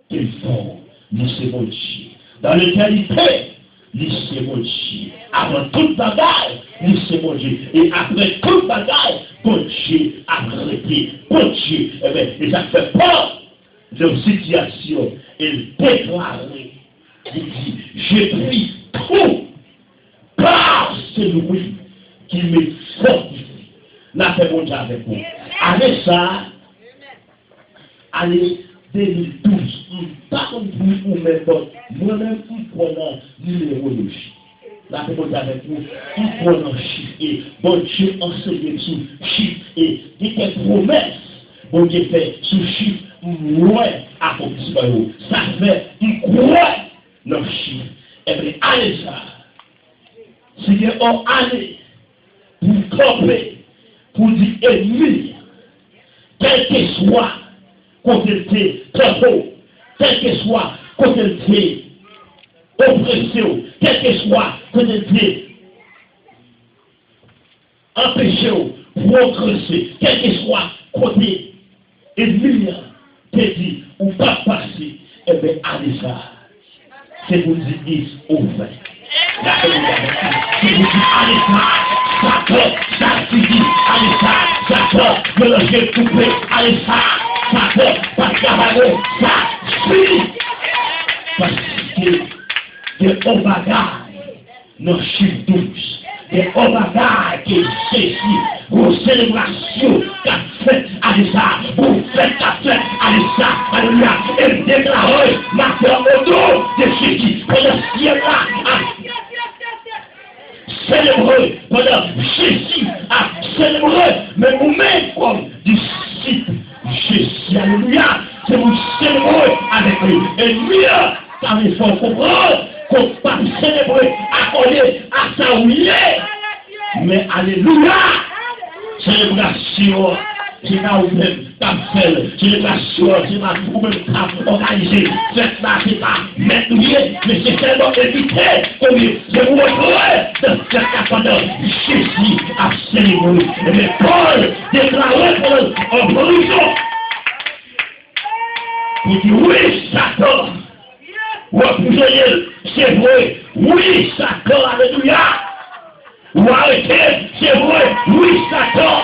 qu'ils font, c'est mon Dieu. Dans l'éternité, c'est mon Dieu. Avant toute bagaille, c'est mon Dieu. Et après toute bagaille, mon Dieu a arrêté. Mon Dieu, et ça fait peur de la situation. Il déclarait, il dit, j'ai pris tout par celui qui me fortifie. Là, c'est mon Dieu avec vous. Avec ça, allez, 2012, pas comme vous ou même moi-même, je prends numérologie. Là, c'est mon Dieu avec vous. Je prends un chiffre et bon Dieu enseigne sous chiffre et il y a des promesses. Bon Dieu fait sous chiffre, loin accomplissement. Ça fait, il croit dans le chiffre. Et bien, allez ça. Si on allait pour camper, pour dire ennemi, quel que soit côté trop, quel que soit côté oppression, quel que soit côté empêcher progresser, quel que soit côté ennemi, petit ou pas passer, et bien allez ça. C'est pour dire is over. C'est pour dire allez ça peut, ça suffit, allez ça peut, mélanger coupé, allez ça peut, pas travailler, ça suffit. Parce que des hauts bagailles, nos chiffres 12, des hauts bagailles qui ceci, vos célébrations qu'a fait, allez ça, vous faites qu'a fait, allez ça, alléluia, et déclarez, marqueur autour de Jésus, pour le ciel là, célébrer, pendant Jésus a célébré, mais vous-même comme disciples, Jésus, alléluia, c'est vous célébrer avec lui, et mieux, car il faut comprendre qu'on ne peut pas célébrer, accorder à sa oui, mais alléluia, célébration, c'est là où même t'as fait, célébration, c'est là où même t'as organisé, faites là, c'est pas maintenant, mais c'est tellement évité, comme je vous retrouverai de cette pendant Jésus a célébré, mais Paul déclarait en prison, il dit oui, Satan, c'est vrai, oui, Satan, alléluia. Ou arrêtez, c'est vrai, oui, Satan.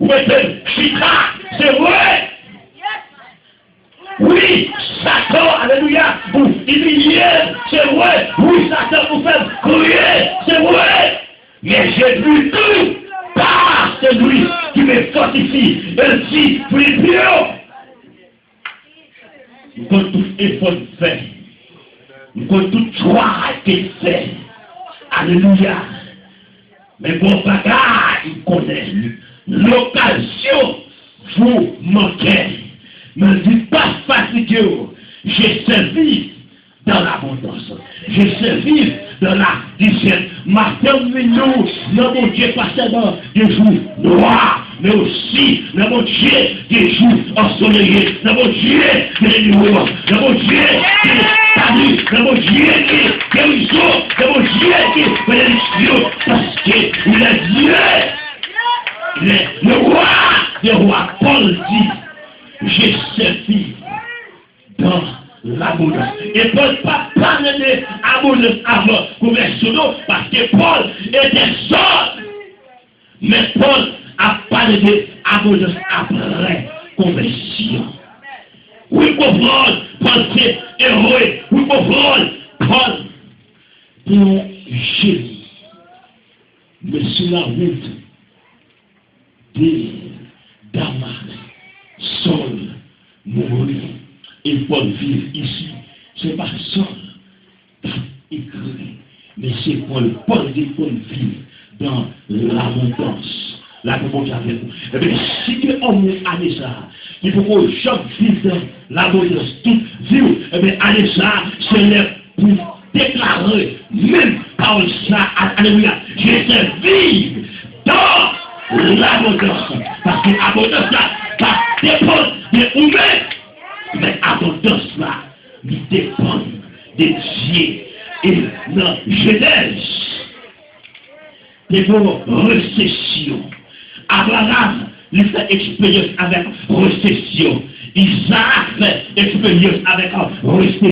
Ou êtes Chita, c'est vrai. Oui, Satan, alléluia. Vous humiliez, c'est vrai. Oui, Satan, vous faites crier, c'est vrai. Mais j'ai vu tout par celui qui me fortifie. Et si, plus Dieu, nous avons tout effort fait. Nous avons tout joie qu'il fait. Alléluia. Mais bon bagage, il connaît. L'occasion vous manquez. Ne dites pas fatigué. Je sais vivre dans l'abondance. Je sais vivre dans la dizaine. Martin Minou, non mon Dieu, pas seulement des jours noirs, mais aussi, non mon Dieu, des jours ensoleillés. Non mon Dieu, des nuits. Non mon Dieu, des salut. Non mon Dieu, des guérisons. Non mon Dieu, des bénédictions. Parce qu'il est Dieu. Le roi des rois, Paul dit, je sais vivre dans l'abondance. Et Paul pas parlé d'abondance avant conversion, parce que Paul était seul. Mais Paul a parlé d'abondance après conversion. Oui, comprendre, Paul c'est héros. Oui, comprendre, Paul pour génie. Mais sur la route de Damas, Saul mourir et Paul vivre ici, c'est pas Saul qui écrit, mais c'est Paul. Paul dit Paul vivre dans l'abondance. La réponse avec vous. Eh bien, si on allait ça, il faut que chaque vive dans l'abondance, toute vie, eh bien, allez ça, c'est pour déclarer, même par ça, alléluia, je sais vivre dans l'abondance. Parce que l'abondance là, ça dépend de nous-mêmes. Mais l'abondance là, nous dépend des dieux. Et dans Genèse, des mots récession. Abraham, il fait expérience avec récession. Isaac fait expérience avec un